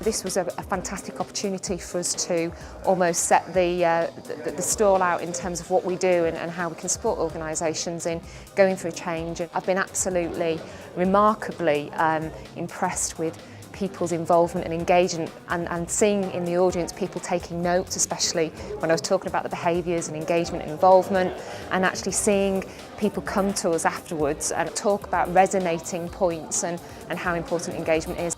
This was a fantastic opportunity for us to almost set the stall out in terms of what we do and how we can support organisations in going through change. I've been absolutely remarkably impressed with people's involvement and engagement and seeing in the audience people taking notes, especially when I was talking about the behaviours and engagement and involvement, and actually seeing people come to us afterwards and talk about resonating points and how important engagement is.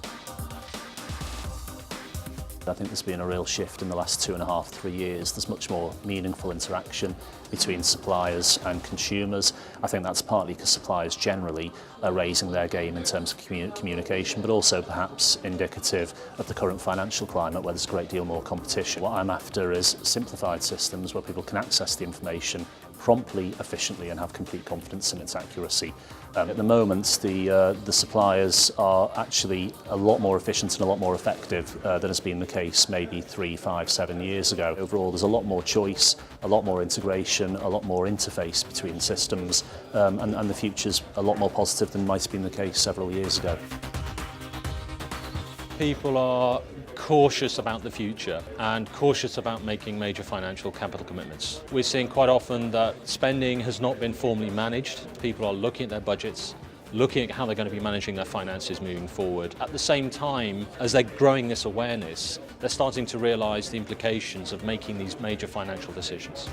I think there's been a real shift in the last 2.5, 3 years. There's much more meaningful interaction between suppliers and consumers. I think that's partly because suppliers generally are raising their game in terms of communication, but also perhaps indicative of the current financial climate where there's a great deal more competition. What I'm after is simplified systems where people can access the information promptly, efficiently, and have complete confidence in its accuracy. At the moment, the suppliers are actually a lot more efficient and a lot more effective than has been the case maybe 3, 5, 7 years ago. Overall, there's a lot more choice, a lot more integration, a lot more interface between systems, and the future's a lot more positive than might have been the case several years ago. People are cautious about the future and cautious about making major financial capital commitments. We're seeing quite often that spending has not been formally managed. People are looking at their budgets, looking at how they're going to be managing their finances moving forward. At the same time, as they're growing this awareness, they're starting to realise the implications of making these major financial decisions.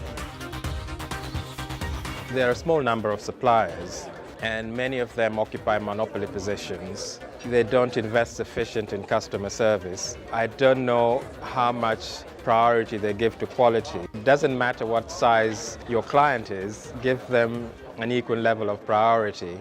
There are a small number of suppliers, and many of them occupy monopoly positions. They don't invest sufficient in customer service. I don't know how much priority they give to quality. It doesn't matter what size your client is, give them an equal level of priority.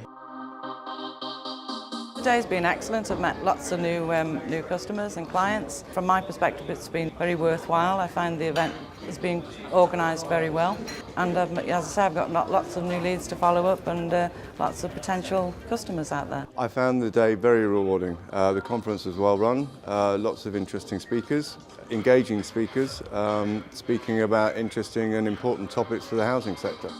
Today's been excellent. I've met lots of new customers and clients. From my perspective, it's been very worthwhile. I find the event is being organised very well. And as I say, I've got lots of new leads to follow up and lots of potential customers out there. I found the day very rewarding. The conference was well run, lots of interesting speakers, engaging speakers, speaking about interesting and important topics for the housing sector.